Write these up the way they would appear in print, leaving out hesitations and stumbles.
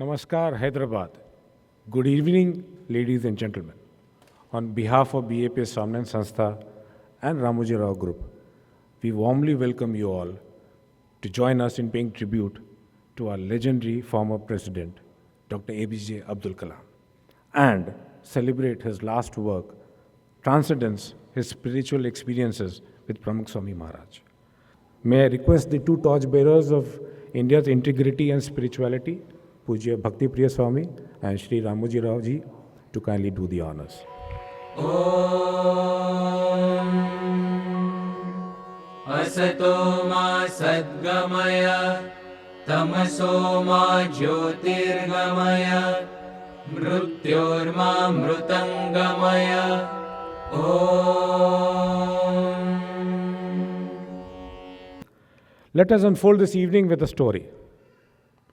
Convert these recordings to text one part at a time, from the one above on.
Namaskar, Hyderabad. Good evening, ladies and gentlemen. On behalf of APJ Transcendence Sanstha and Ramoji Rao Group, we warmly welcome you all to join us in paying tribute to our legendary former president, Dr. APJ Abdul Kalam, and celebrate his last work, Transcendence, his spiritual experiences with Pramukh Swami Maharaj. May I request the two torchbearers of India's integrity and spirituality, Pujya Bhakti Priya Swami and Shri Ramoji Rao ji, to kindly do the honors. Asato ma sadgamaya tamaso ma jyotirgamaya mrityorma mrutangamaya. Let us unfold this evening with a story,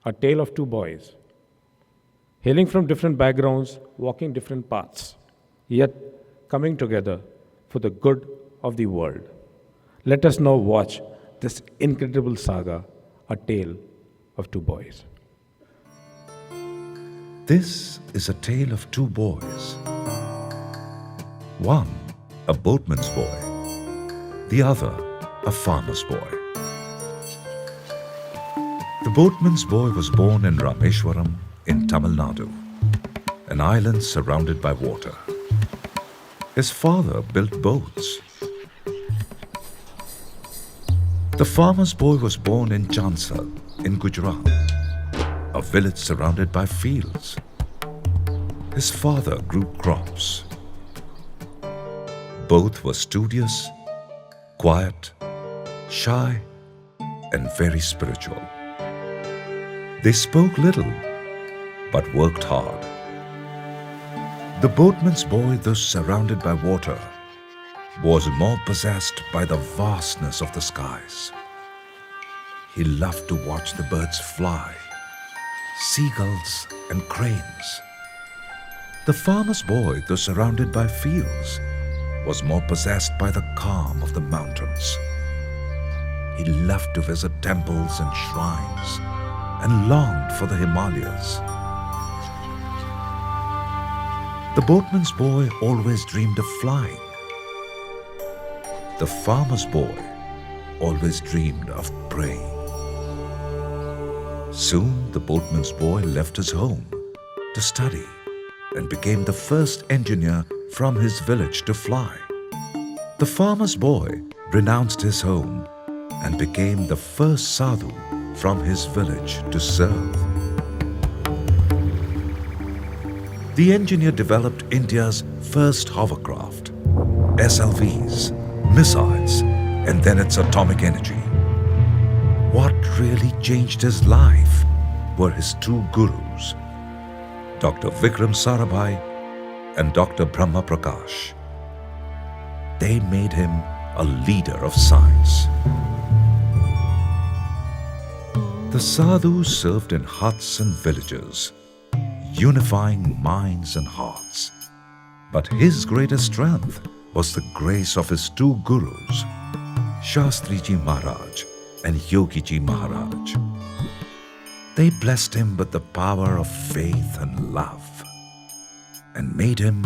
a tale of two boys, hailing from different backgrounds, walking different paths, yet coming together for the good of the world. Let us now watch this incredible saga, a tale of two boys. This is a tale of two boys. One, a boatman's boy. The other, a farmer's boy. The boatman's boy was born in Rameshwaram in Tamil Nadu, an island surrounded by water. His father built boats. The farmer's boy was born in Chansal in Gujarat, a village surrounded by fields. His father grew crops. Both were studious, quiet, shy, and very spiritual. They spoke little, but worked hard. The boatman's boy, though surrounded by water, was more possessed by the vastness of the skies. He loved to watch the birds fly, seagulls and cranes. The farmer's boy, though surrounded by fields, was more possessed by the calm of the mountains. He loved to visit temples and shrines and longed for the Himalayas. The boatman's boy always dreamed of flying. The farmer's boy always dreamed of praying. Soon the boatman's boy left his home to study and became the first engineer from his village to fly. The farmer's boy renounced his home and became the first sadhu from his village to serve. The engineer developed India's first hovercraft, SLVs, missiles, and then its atomic energy. What really changed his life were his two gurus, Dr. Vikram Sarabhai and Dr. Brahma Prakash. They made him a leader of science. The sadhus served in huts and villages, unifying minds and hearts. But his greatest strength was the grace of his two gurus, Shastriji Maharaj and Yogiji Maharaj. They blessed him with the power of faith and love and made him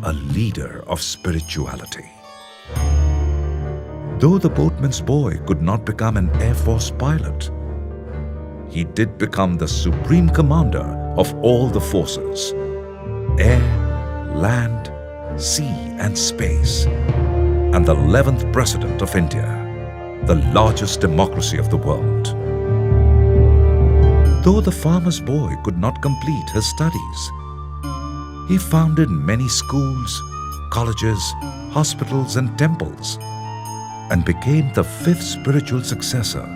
a leader of spirituality. Though the boatman's boy could not become an Air Force pilot, he did become the supreme commander of all the forces, air, land, sea and space, and the 11th President of India, the largest democracy of the world. Though the farmer's boy could not complete his studies, he founded many schools, colleges, hospitals and temples, and became the 5th spiritual successor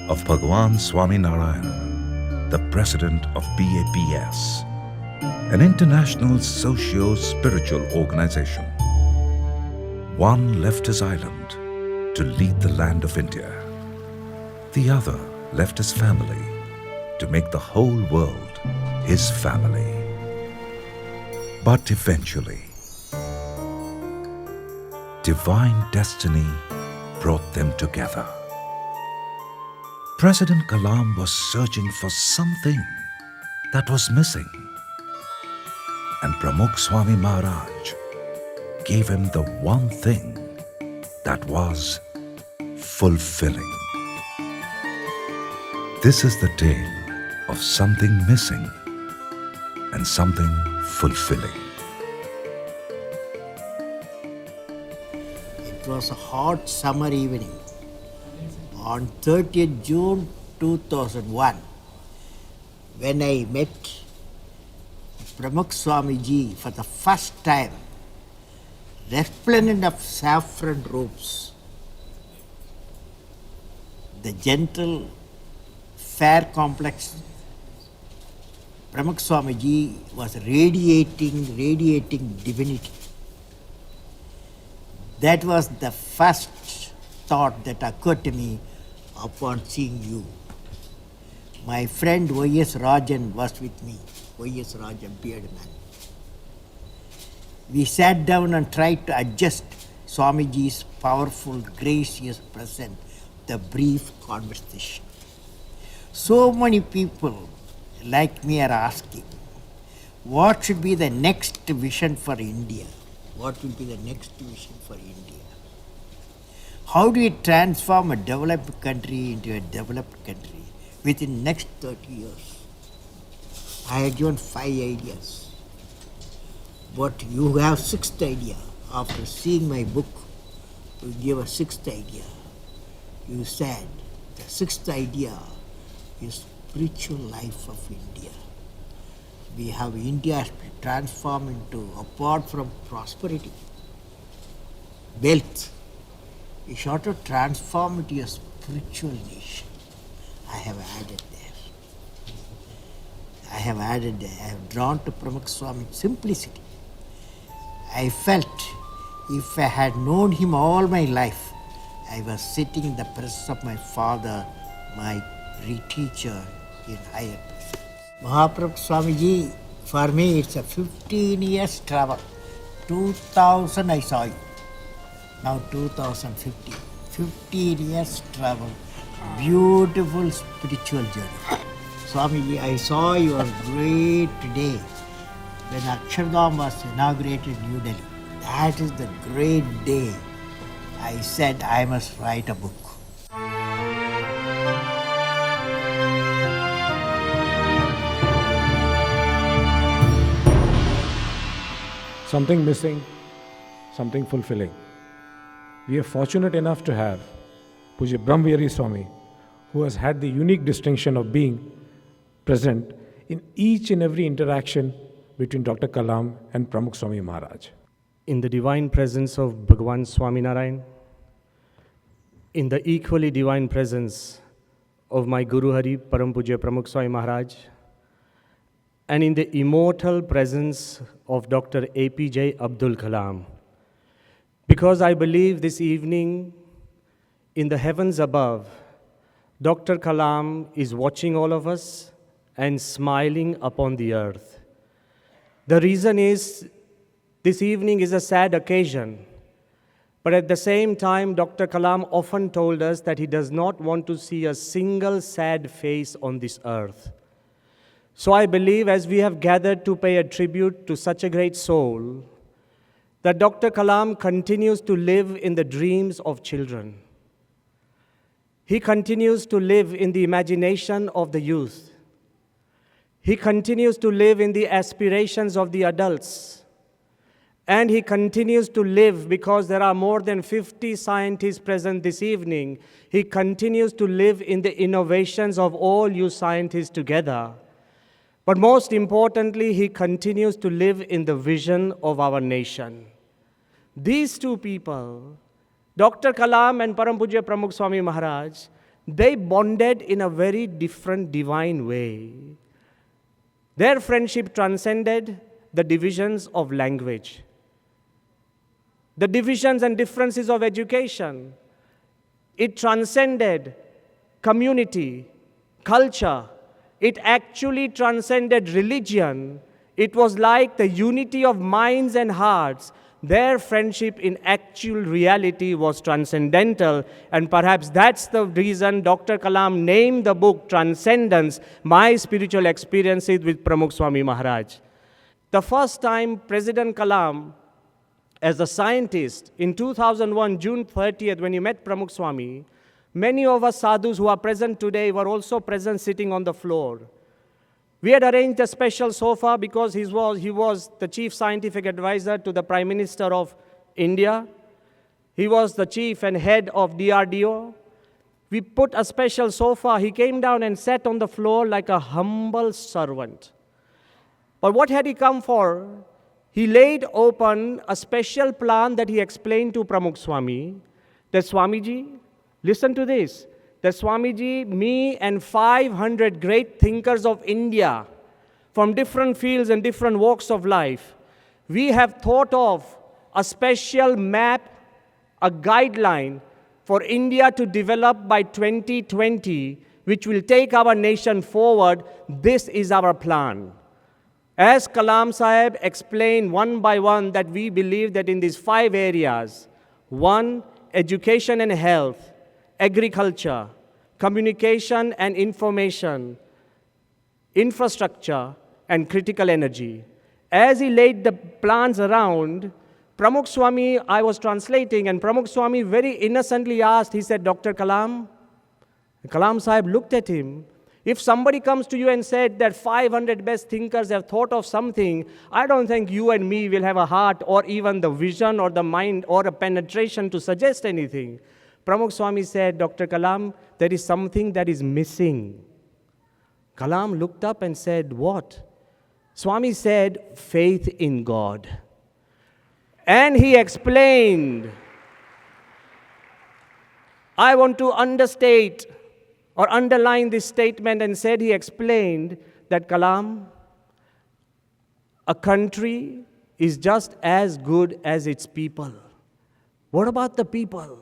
of Bhagwan Swami Narayan, the president of BAPS, an international socio-spiritual organization. One left his island to lead the land of India. The other left his family to make the whole world his family. But eventually, divine destiny brought them together. President Kalam was searching for something that was missing. And Pramukh Swami Maharaj gave him the one thing that was fulfilling. This is the tale of something missing and something fulfilling. It was a hot summer evening on 30th June 2001 when I met Pramukh Swamiji for the first time, resplendent of saffron robes. The gentle, fair complexion. Pramukh Swamiji was radiating divinity. That was the first thought that occurred to me upon seeing you. My friend Y.S. Rajan was with me. Y.S. Rajan, bearded man. We sat down and tried to adjust Swamiji's powerful, gracious presence, the brief conversation. So many people like me are asking, what should be the next vision for India? What will be the next vision for India? How do we transform a developed country into a developed country within next 30 years? I had given 5 ideas. But you have 6th idea. After seeing my book, you gave a 6th idea. You said the 6th idea is spiritual life of India. We have India transformed into, apart from prosperity, wealth, we should to transform into a spiritual nation. I have added there. I have drawn to Pramukh Swami's simplicity. I felt if I had known him all my life, I was sitting in the presence of my father, my teacher in higher presence. Mahaprabhu Swamiji, for me it's a 15 years travel. 2000 I saw you. Now 2050. 15 years travel. Beautiful spiritual journey. Swamiji, I saw your great day when Akshardham was inaugurated in New Delhi. That is the great day. I said I must write a book. Something missing, something fulfilling. We are fortunate enough to have Puja Brahmvihari Swami, who has had the unique distinction of being present in each and every interaction between Dr. Kalam and Pramukh Swami Maharaj. In the divine presence of Bhagwan Swaminarayan, in the equally divine presence of my Guru Hari Param Pujya Pramukh Swami Maharaj, and in the immortal presence of Dr. APJ Abdul Kalam. Because I believe this evening, in the heavens above, Dr. Kalam is watching all of us and smiling upon the earth. The reason is, this evening is a sad occasion, but at the same time, Dr. Kalam often told us that he does not want to see a single sad face on this earth. So I believe, as we have gathered to pay a tribute to such a great soul, that Dr. Kalam continues to live in the dreams of children. He continues to live in the imagination of the youth. He continues to live in the aspirations of the adults. And he continues to live, because there are more than 50 scientists present this evening, he continues to live in the innovations of all you scientists together. But most importantly, he continues to live in the vision of our nation. These two people, Dr. Kalam and Param Pujya Pramukh Swami Maharaj, they bonded in a very different divine way. Their friendship transcended the divisions of language, the divisions and differences of education. It transcended community, culture. It actually transcended religion. It was like the unity of minds and hearts, their friendship in actual reality was transcendental, and perhaps that's the reason Dr. Kalam named the book Transcendence, My Spiritual Experiences with Pramukh Swami Maharaj. The first time President Kalam, as a scientist, in 2001, June 30th, when he met Pramukh Swami, many of us sadhus who are present today were also present sitting on the floor. We had arranged a special sofa because he was the chief scientific advisor to the Prime Minister of India. He was the chief and head of DRDO. We put a special sofa. He came down and sat on the floor like a humble servant. But what had he come for? He laid open a special plan that he explained to Pramukh Swami, that Swamiji, listen to this, that Swamiji, me and 500 great thinkers of India from different fields and different walks of life, we have thought of a special map, a guideline for India to develop by 2020, which will take our nation forward. This is our plan. As Kalam Sahib explained one by one, that we believe that in these 5 areas, 1, education and health, agriculture, communication and information, infrastructure, and critical energy. As he laid the plans around, Pramukh Swami, I was translating, and Pramukh Swami very innocently asked, he said, Dr. Kalam, Kalam Sahib looked at him. If somebody comes to you and said that 500 best thinkers have thought of something, I don't think you and me will have a heart or even the vision or the mind or a penetration to suggest anything. Pramukh Swami said, Dr. Kalam, there is something that is missing. Kalam looked up and said, what? Swami said, faith in God. And he explained, I want to understate or underline this statement, and said, he explained that Kalam, a country is just as good as its people. What about the people?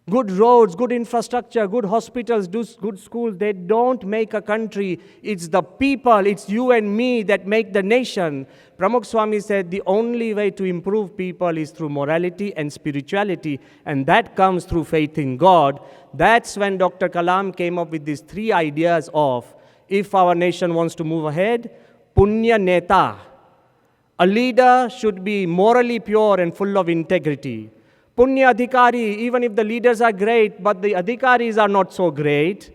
Good roads, good infrastructure, good hospitals, good schools, they don't make a country. It's the people, it's you and me that make the nation. Pramukh Swami said the only way to improve people is through morality and spirituality, and that comes through faith in God. That's when Dr. Kalam came up with these 3 ideas of, if our nation wants to move ahead, Punya Neta. A leader should be morally pure and full of integrity. Punya Adhikari, even if the leaders are great, but the Adhikaris are not so great,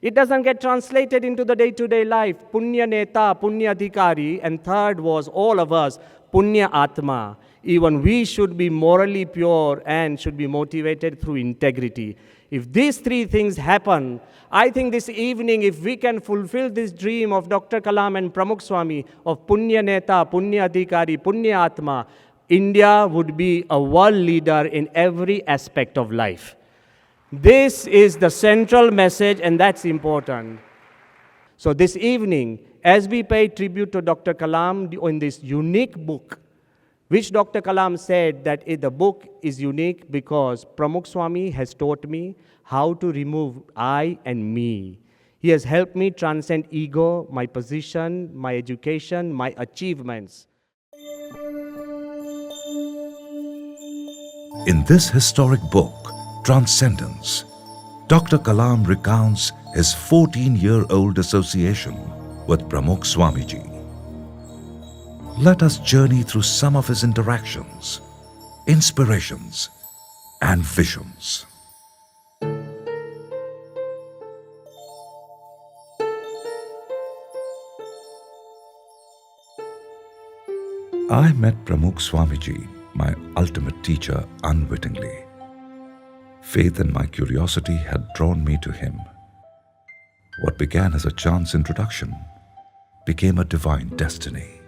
it doesn't get translated into the day-to-day life. Punya Neta, Punya Adhikari, and third was all of us, Punya Atma. Even we should be morally pure and should be motivated through integrity. If these 3 things happen, I think this evening, if we can fulfill this dream of Dr. Kalam and Pramukh Swami of Punya Neta, Punya Adhikari, Punya Atma, India would be a world leader in every aspect of life. This is the central message, and that's important. So this evening, as we pay tribute to Dr. Kalam in this unique book, which Dr. Kalam said that the book is unique because Pramukh Swami has taught me how to remove I and me. He has helped me transcend ego, my position, my education, my achievements. In this historic book, Transcendence, Dr. Kalam recounts his 14-year-old association with Pramukh Swamiji. Let us journey through some of his interactions, inspirations, and visions. I met Pramukh Swamiji, my ultimate teacher, unwittingly. Faith and my curiosity had drawn me to him. What began as a chance introduction became a divine destiny.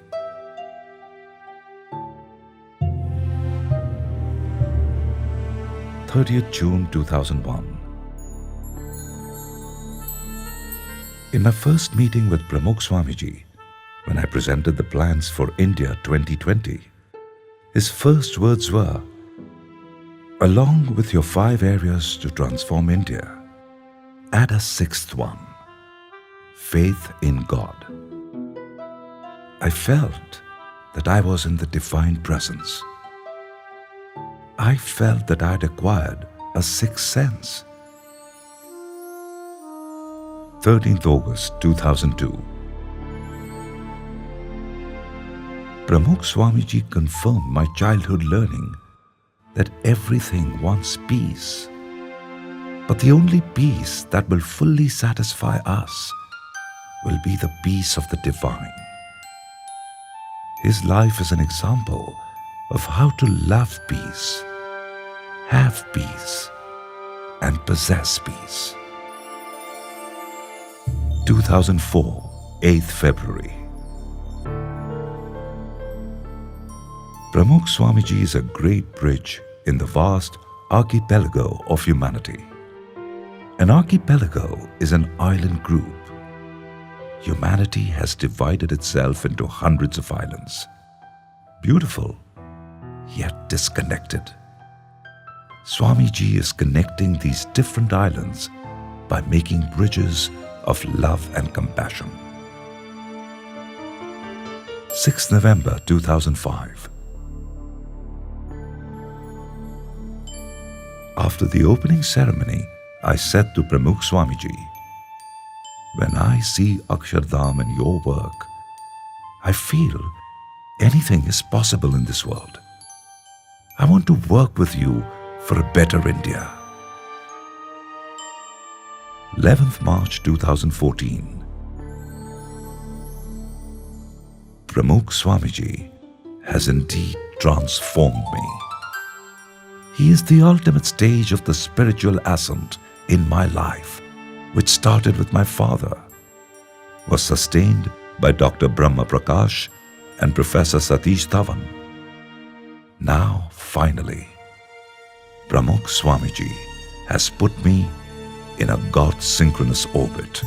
June 30th, 2001. In my first meeting with Pramukh Swamiji, when I presented the plans for India 2020, his first words were, along with your 5 areas to transform India, add a 6th one, faith in God. I felt that I was in the divine presence, I felt that I had acquired a sixth sense. 13th August 2002. Pramukh Swamiji confirmed my childhood learning that everything wants peace. But the only peace that will fully satisfy us will be the peace of the divine. His life is an example of how to love peace, have peace, and possess peace. 2004, 8th February. Pramukh Swamiji is a great bridge in the vast archipelago of humanity. An archipelago is an island group. Humanity has divided itself into hundreds of islands. Beautiful, yet disconnected. Swamiji is connecting these different islands by making bridges of love and compassion. 6th November 2005. After the opening ceremony, I said to Pramukh Swamiji, "When I see Akshardham and your work, I feel anything is possible in this world. I want to work with you for a better India." 11th March 2014. Pramukh Swamiji has indeed transformed me. He is the ultimate stage of the spiritual ascent in my life, which started with my father, was sustained by Dr. Brahma Prakash and Professor Satish Dhawan. Now, finally, Pramukh Swamiji has put me in a God-synchronous orbit.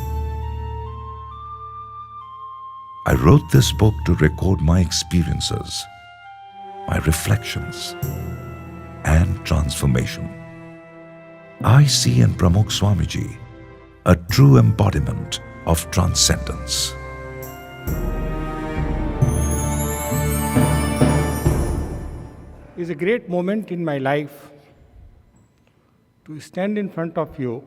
I wrote this book to record my experiences, my reflections, and transformation. I see in Pramukh Swamiji a true embodiment of transcendence. It's a great moment in my life to stand in front of you,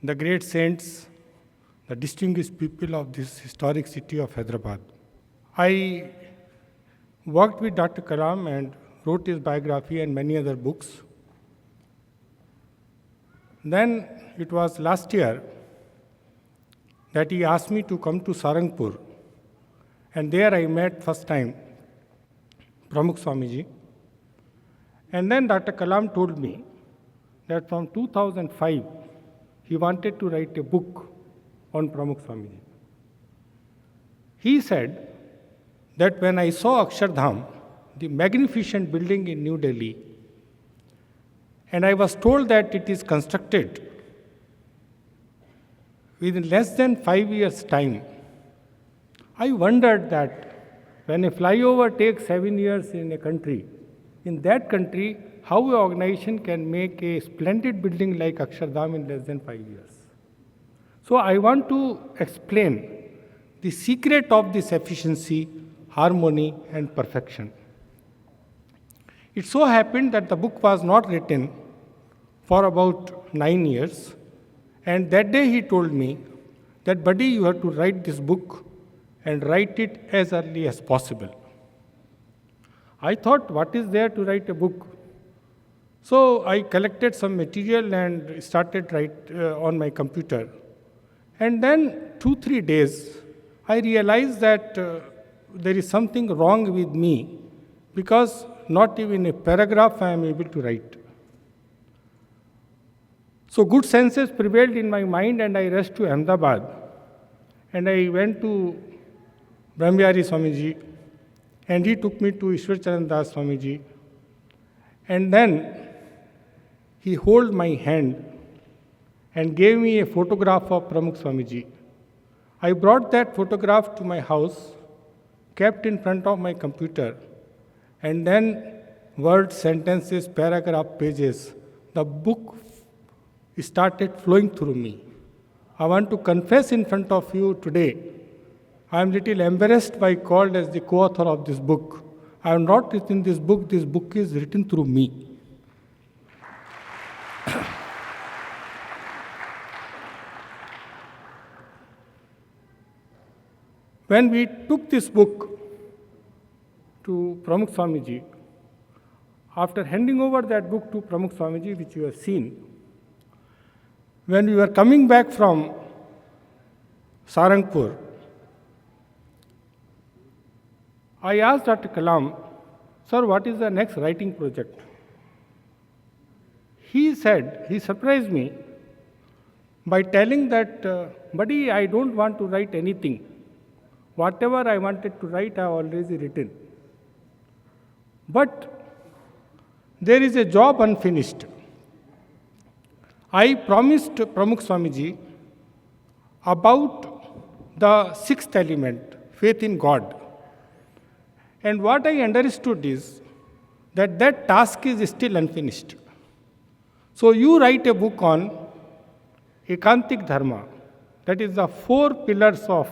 the great saints, the distinguished people of this historic city of Hyderabad. I worked with Dr. Kalam and wrote his biography and many other books. Then it was last year that he asked me to come to Sarangpur, and there I met first time Pramukh Swamiji. And then Dr. Kalam told me that from 2005 he wanted to write a book on Pramukh Swamiji. He said that when I saw Akshardham, the magnificent building in New Delhi, and I was told that it is constructed within less than 5 years' time, I wondered that when a flyover takes 7 years in a country, in that country, how an organization can make a splendid building like Akshardham in less than 5 years. So I want to explain the secret of this efficiency, harmony, and perfection. It so happened that the book was not written for about 9 years, and that day he told me that, "Buddy, you have to write this book and write it as early as possible." I thought, what is there to write a book? So I collected some material and started write on my computer. And then 2-3 days, I realized that there is something wrong with me, because not even a paragraph I am able to write. So good senses prevailed in my mind, and I rushed to Ahmedabad. And I went to Brahmyari Swamiji, and he took me to Ishwar Charan Das Swamiji. And then he held my hand and gave me a photograph of Pramukh Swamiji. I brought that photograph to my house, kept in front of my computer, and then words, sentences, paragraph, pages, the book started flowing through me. I want to confess in front of you today, I am little embarrassed by called as the co-author of this book, I have not written this book is written through me. When we took this book to Pramukh Swamiji, after handing over that book to Pramukh Swamiji, which you have seen, when we were coming back from Sarangpur, I asked Dr. Kalam, "Sir, what is the next writing project?" He said, he surprised me by telling that, "Buddy, I don't want to write anything. Whatever I wanted to write, I have already written. But there is a job unfinished. I promised Pramukh Swamiji about the sixth element, faith in God. And what I understood is that that task is still unfinished. So you write a book on Ekantik Dharma, that is the 4 pillars of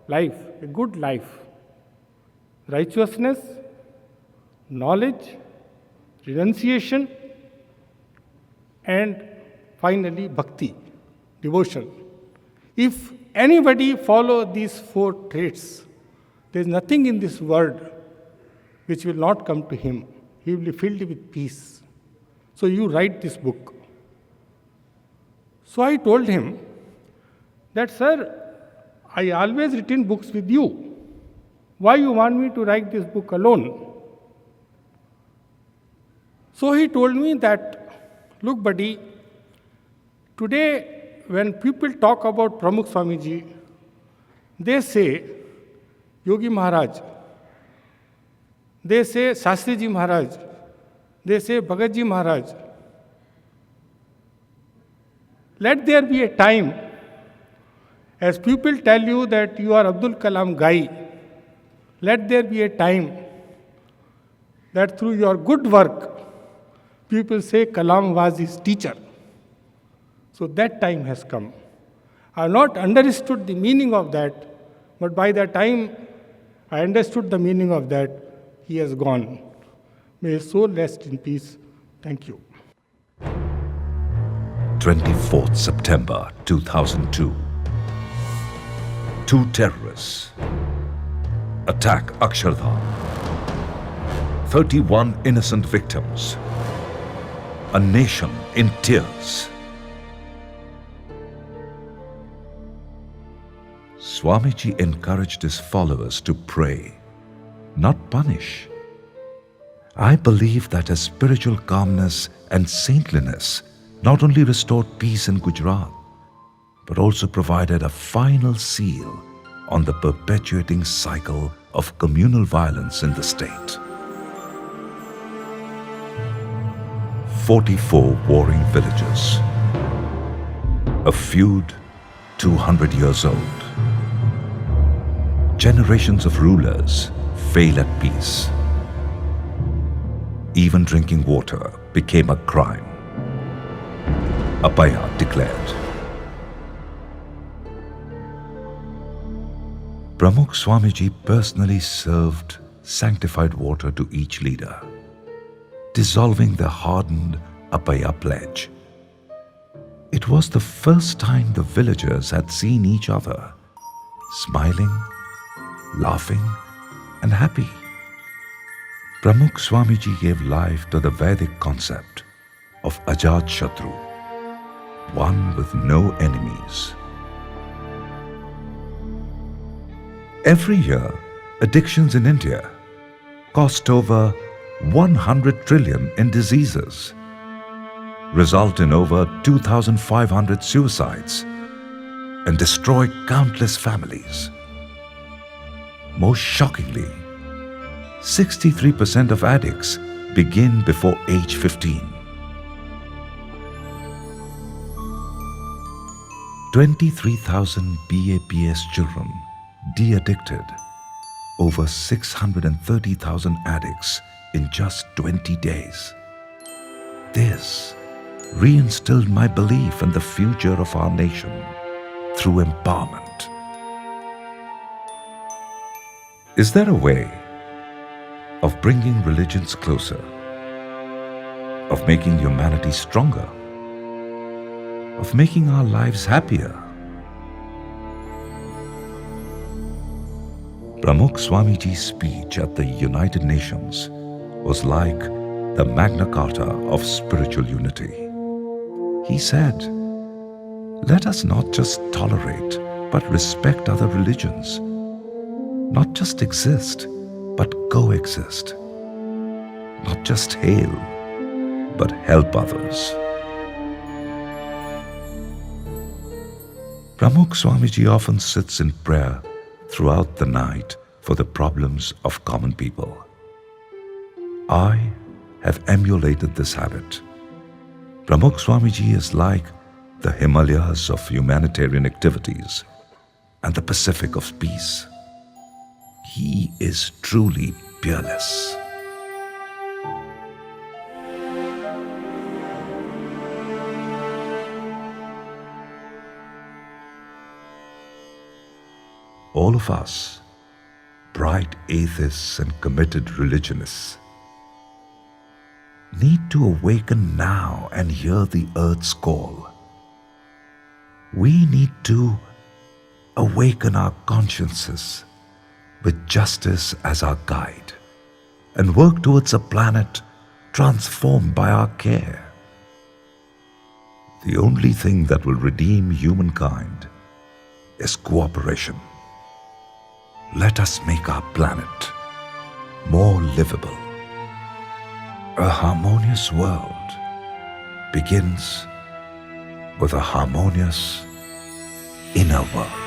life, a good life: righteousness, knowledge, renunciation, and finally bhakti, devotion. If anybody follow these 4 traits, there is nothing in this world which will not come to him. He will be filled with peace. So you write this book." So I told him that, "Sir, I always written books with you. Why you want me to write this book alone?" So he told me that, "Look, buddy, today when people talk about Pramukh Swamiji, they say Yogi Maharaj, they say Shastri Ji Maharaj, they say Bhagat Ji Maharaj. Let there be a time, as people tell you that you are Abdul Kalam guy, let there be a time that through your good work, people say Kalam was his teacher." So that time has come. I have not understood the meaning of that, but by the time I understood the meaning of that, he has gone. May his soul rest in peace. Thank you. 24th September 2002. 2 terrorists attack Akshardham. 31 innocent victims. A nation in tears. Swamiji encouraged his followers to pray, not punish. I believe that his spiritual calmness and saintliness not only restored peace in Gujarat, but also provided a final seal on the perpetuating cycle of communal violence in the state. 44 warring villages. A feud 200 years old. Generations of rulers fail at peace. Even drinking water became a crime. Apaya declared. Pramukh Swamiji personally served sanctified water to each leader, dissolving the hardened Apaya pledge. It was the first time the villagers had seen each other, smiling, laughing, and happy. Pramukh Swamiji gave life to the Vedic concept of Ajat Shatru, one with no enemies. Every year, addictions in India cost over 100 trillion in diseases, result in over 2,500 suicides, and destroy countless families. Most shockingly, 63% of addicts begin before age 15. 23,000 BAPS children de-addicted, over 630,000 addicts in just 20 days. This reinstilled my belief in the future of our nation through empowerment. Is there a way, of bringing religions closer, of making humanity stronger, of making our lives happier. Pramukh Swamiji's speech at the United Nations was like the Magna Carta of spiritual unity. He said, "Let us not just tolerate, but respect other religions. Not just exist, but coexist. Not just hail, but help others." Pramukh Swamiji often sits in prayer throughout the night for the problems of common people. I have emulated this habit. Pramukh Swamiji is like the Himalayas of humanitarian activities and the Pacific of peace. He is truly peerless. All of us, bright atheists and committed religionists, need to awaken now and hear the earth's call. We need to awaken our consciences with justice as our guide and work towards a planet transformed by our care. The only thing that will redeem humankind is cooperation. Let us make our planet more livable. A harmonious world begins with a harmonious inner world.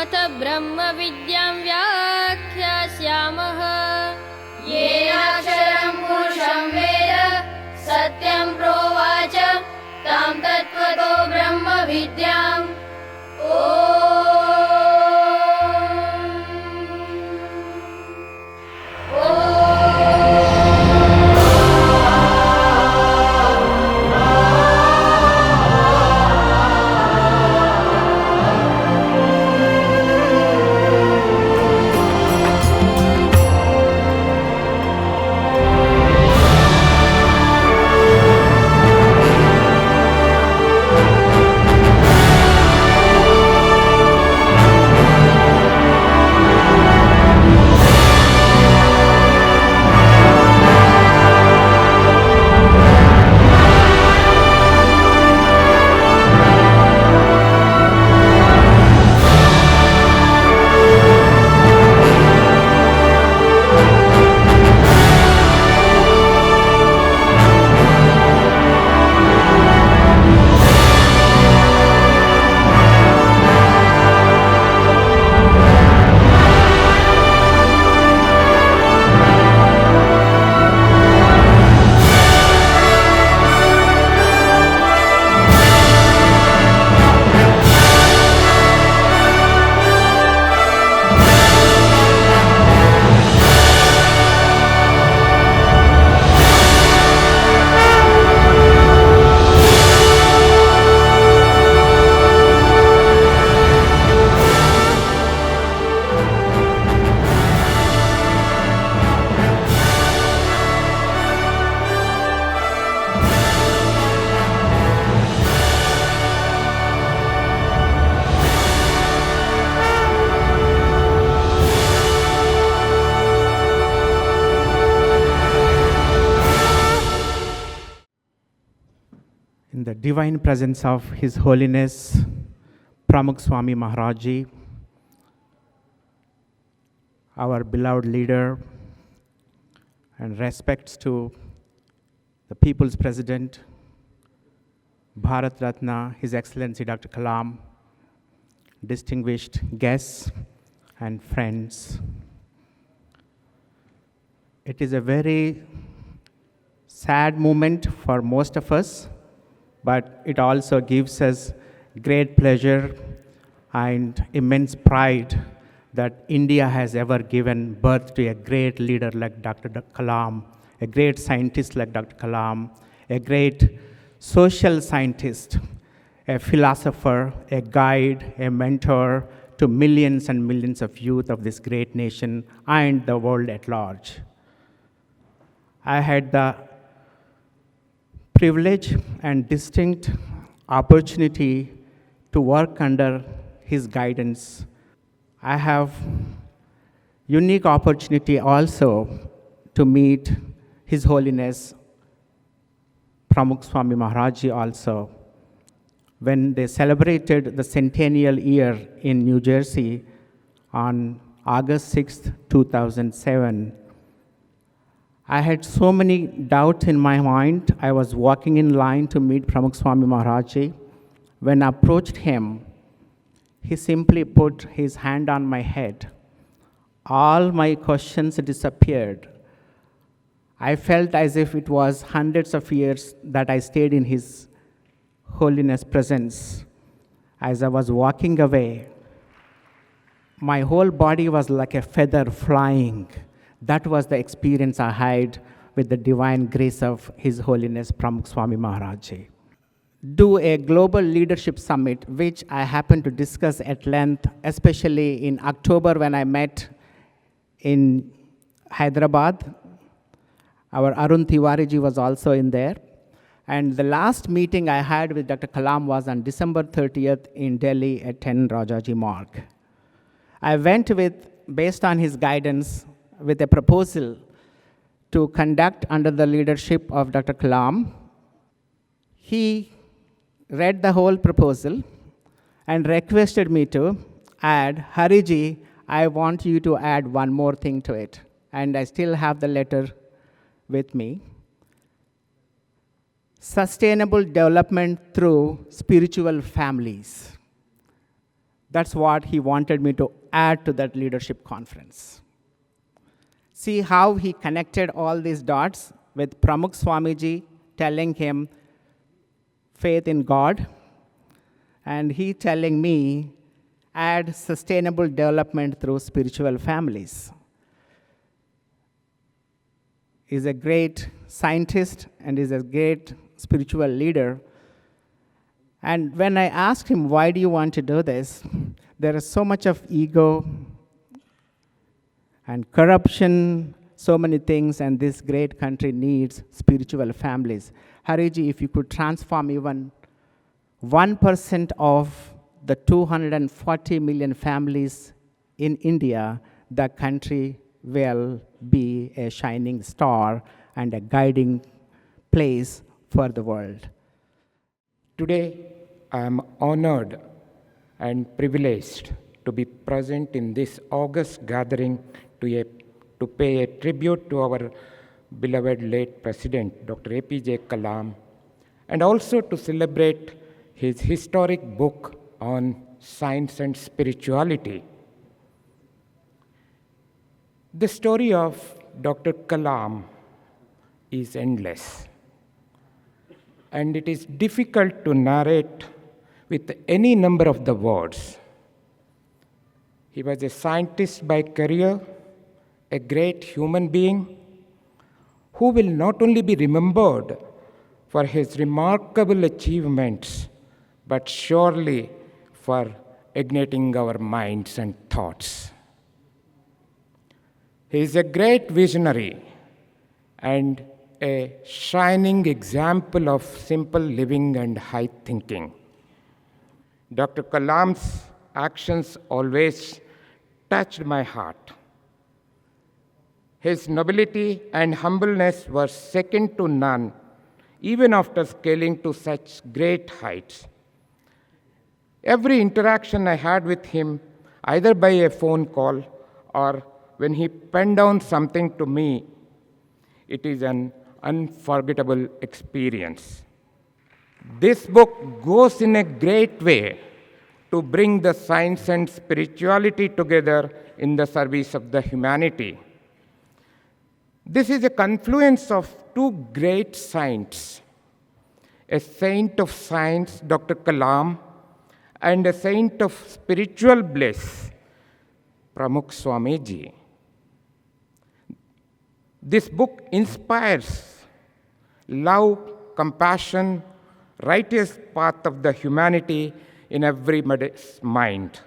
अथ ब्रह्मविद्यां व्याख्यास्यामः येनाक्षरं पुरुषं वेद सत्यं प्रोवाच तां तत्त्वतो ब्रह्मविद्याम् Divine presence of His Holiness Pramukh Swami Maharaji, our beloved leader, and respects to the People's President, Bharat Ratna, His Excellency Dr. Kalam, distinguished guests and friends. It is a very sad moment for most of us, but it also gives us great pleasure and immense pride that India has ever given birth to a great leader like Dr. Kalam, a great scientist like Dr. Kalam, a great social scientist, a philosopher, a guide, a mentor to millions and millions of youth of this great nation and the world at large. I had the privilege and distinct opportunity to work under his guidance. I have unique opportunity also to meet His Holiness Pramukh Swami Maharaji also. When they celebrated the centennial year in New Jersey on August 6th, 2007, I had so many doubts in my mind. I was walking in line to meet Pramukh Swami Maharaji. When I approached him, he simply put his hand on my head. All my questions disappeared. I felt as if it was hundreds of years that I stayed in His Holiness presence. As I was walking away, my whole body was like a feather flying. That was the experience I had with the divine grace of His Holiness Pramukh Swami Maharaji. Do a global leadership summit, which I happened to discuss at length, especially in October when I met in Hyderabad. Our Arun Tiwariji was also in there. And the last meeting I had with Dr. Kalam was on December 30th in Delhi at 10 Rajaji Marg. I went based on his guidance, with a proposal to conduct under the leadership of Dr. Kalam. He read the whole proposal and requested me to add, Hariji, I want you to add one more thing to it. And I still have the letter with me. Sustainable development through spiritual families. That's what he wanted me to add to that leadership conference. See how he connected all these dots with Pramukh Swamiji telling him faith in God, and he telling me add sustainable development through spiritual families. He's a great scientist and is a great spiritual leader. And when I asked him, why do you want to do this? There is so much of ego and corruption, so many things, and this great country needs spiritual families. Hariji, if you could transform even 1% of the 240 million families in India, the country will be a shining star and a guiding place for the world. Today, I am honored and privileged to be present in this august gathering to pay a tribute to our beloved late President, Dr. APJ Kalam, and also to celebrate his historic book on science and spirituality. The story of Dr. Kalam is endless, and it is difficult to narrate with any number of the words. He was a scientist by career, a great human being who will not only be remembered for his remarkable achievements, but surely for igniting our minds and thoughts. He is a great visionary and a shining example of simple living and high thinking. Dr. Kalam's actions always touched my heart. His nobility and humbleness were second to none, even after scaling to such great heights. Every interaction I had with him, either by a phone call or when he penned down something to me, it is an unforgettable experience. This book goes in a great way to bring the science and spirituality together in the service of the humanity. This is a confluence of two great saints, a saint of science, Dr. Kalam, and a saint of spiritual bliss, Pramukh Swamiji. This book inspires love, compassion, righteous path of the humanity in everybody's mind.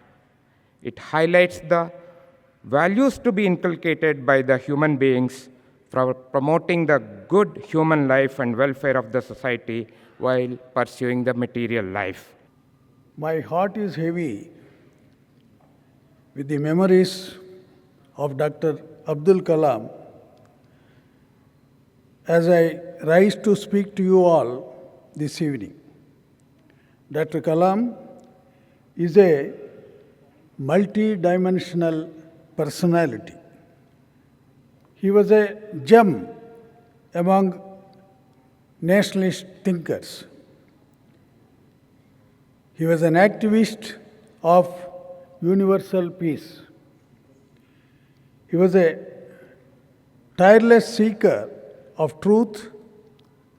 It highlights the values to be inculcated by the human beings for promoting the good human life and welfare of the society while pursuing the material life. My heart is heavy with the memories of Dr. Abdul Kalam as I rise to speak to you all this evening. Dr. Kalam is a multi-dimensional personality. He was a gem among nationalist thinkers. He was an activist of universal peace. He was a tireless seeker of truth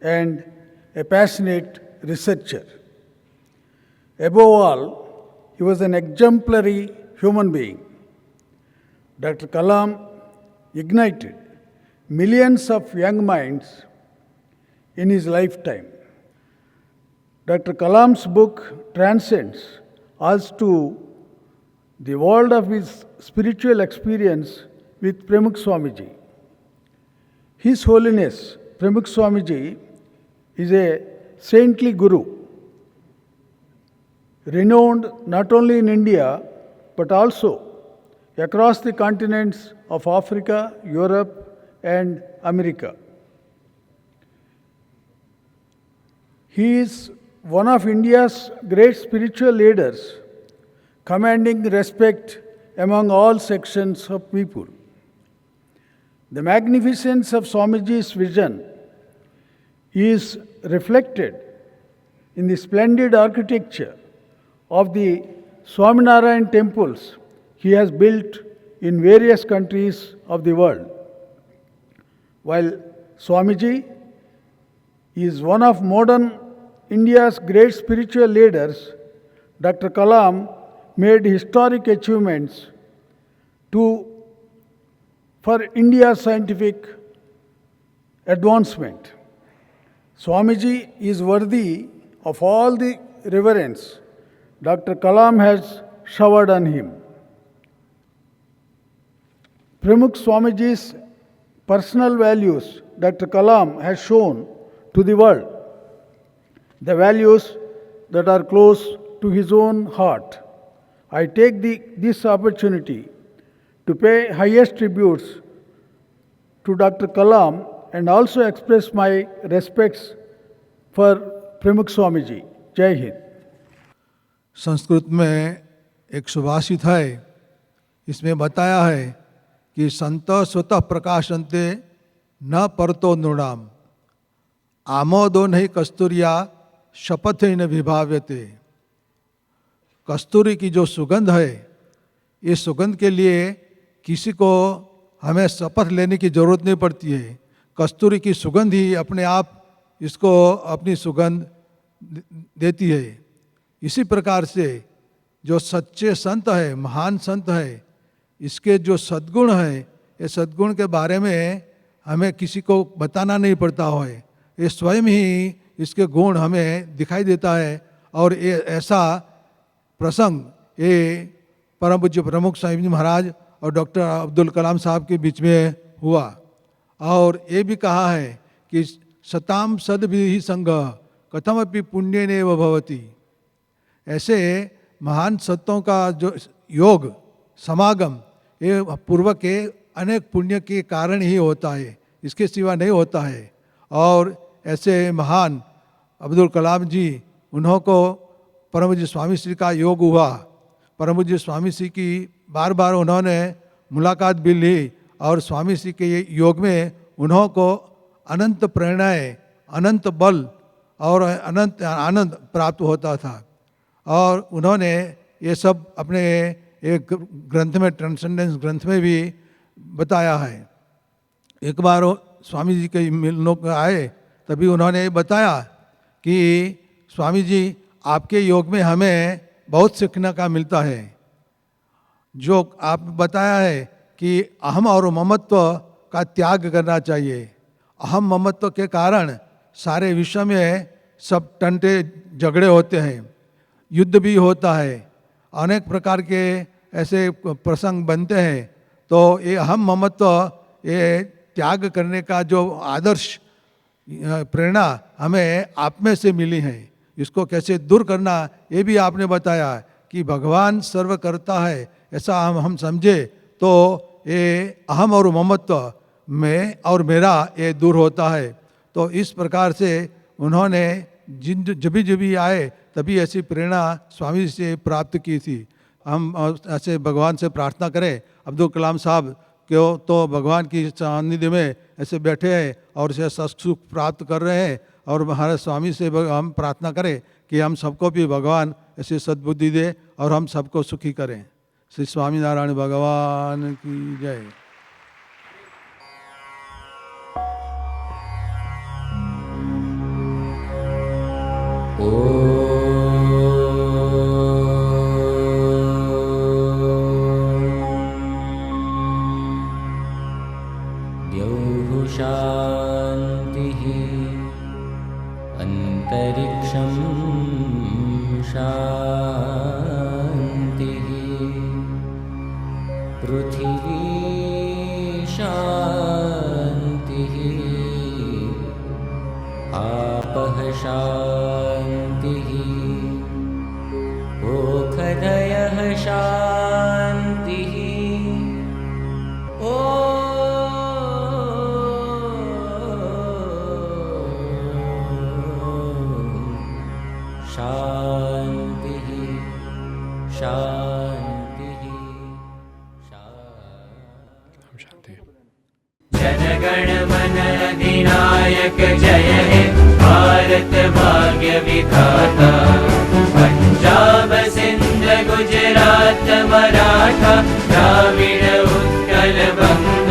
and a passionate researcher. Above all, he was an exemplary human being. Dr. Kalam ignited millions of young minds in his lifetime. Dr. Kalam's book Transcendence adds to the world of his spiritual experience with Pramukh Swamiji. His Holiness Pramukh Swamiji is a saintly guru, renowned not only in India but also across the continents of Africa, Europe, and America. He is one of India's great spiritual leaders, commanding respect among all sections of people. The magnificence of Swamiji's vision is reflected in the splendid architecture of the Swaminarayan temples he has built in various countries of the world. While Swamiji is one of modern India's great spiritual leaders, Dr. Kalam made historic achievements for India's scientific advancement. Swamiji is worthy of all the reverence Dr. Kalam has showered on him. Pramukh Swamiji's personal values Dr. Kalam has shown to the world, the values that are close to his own heart. I take this opportunity to pay highest tributes to Dr. Kalam and also express my respects for Pramukh Swamiji. Jai Hind. Sanskrit में एक सुभाषित है, इसमें बताया है कि संत स्वतः प्रकाशन्ते न परतो नृणाम आमोदो नहीं कस्तूरिया शपथ न विभाव्यते। कस्तूरी की जो सुगंध है, इस सुगंध के लिए किसी को हमें शपथ लेने की जरूरत नहीं पड़ती है। कस्तूरी की सुगंध ही अपने आप इसको अपनी सुगंध देती है। इसी प्रकार से जो सच्चे संत है, महान संत है, इसके जो सद्गुण है, ये सद्गुण के बारे में हमें किसी को बताना नहीं पड़ता है, ये स्वयं ही इसके गुण हमें दिखाई देता है। और ये ऐसा प्रसंग ये परम पूज्य प्रमुख स्वामी जी महाराज और डॉक्टर अब्दुल कलाम साहब के बीच में हुआ। और ये भी कहा है कि सताम सद्भिः संगः कथमपि पुण्येनैव भवति। ऐसे महान सत्यों का जो योग समागम ये पूर्व के अनेक पुण्य के कारण ही होता है, इसके सिवा नहीं होता है। और ऐसे महान अब्दुल कलाम जी, उन्हों को परम पूज्य स्वामी श्री का योग हुआ। परम पूज्य स्वामी श्री की बार बार उन्होंने मुलाकात भी ली और स्वामी श्री के योग में उन्हों को अनंत प्रेरणाएं, अनंत बल और अनंत आनंद प्राप्त होता था। और उन्होंने ये सब अपने एक ग्रंथ में, ट्रांसेंडेंस ग्रंथ में भी बताया है। एक बार स्वामी जी के मिलने को आए, तभी उन्होंने बताया कि स्वामी जी, आपके योग में हमें बहुत सीखने का मिलता है। जो आप बताया है कि अहम और ममत्व का त्याग करना चाहिए। अहम ममत्व के कारण सारे विश्व में सब टंटे झगड़े होते हैं, युद्ध भी होता है, अनेक प्रकार के ऐसे प्रसंग बनते हैं। तो ये अहम ममत्व, ये त्याग करने का जो आदर्श प्रेरणा हमें आप में से मिली है, इसको कैसे दूर करना ये भी आपने बताया कि भगवान सर्व करता है ऐसा हम समझे तो ये अहम और ममत्व में और मेरा ये दूर होता है। तो इस प्रकार से उन्होंने जब भी आए तभी ऐसी प्रेरणा स्वामी से प्राप्त की थी। हम ऐसे भगवान से प्रार्थना करें, अब्दुल कलाम साहब क्यों तो भगवान की सानिध्य में ऐसे बैठे हैं और ऐसे सुख प्राप्त कर रहे हैं। और हमारे स्वामी से हम प्रार्थना करें कि हम सबको भी भगवान ऐसी सद्बुद्धि दे और हम सबको सुखी करें। श्री स्वामीनारायण भगवान की जय। द्यौः शान्तिः अन्तरिक्षं शान्तिः पृथिवी शान्तिः आपः शान्तिः ओखधयः शान्तिः शान्तिः शान्तिः शांति। जनगण मन अधिनायक जय हे भारत भाग्य विधाता। पंजाब सिंध गुजरात मराठा द्राविड उत्कल बंग।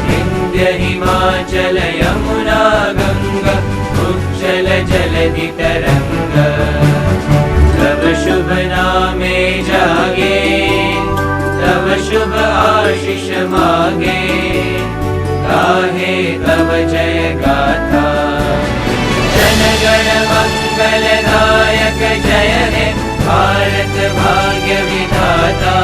विंध्य हिमाचल यमुना गंगा उज्जल जलधि तरंग। तब शुभ नामे जागे तब शुभ आशीष मांगे। गाहे तब जय गाथा जनगण मंगलदायक जय हे भारत भाग्य विधाता।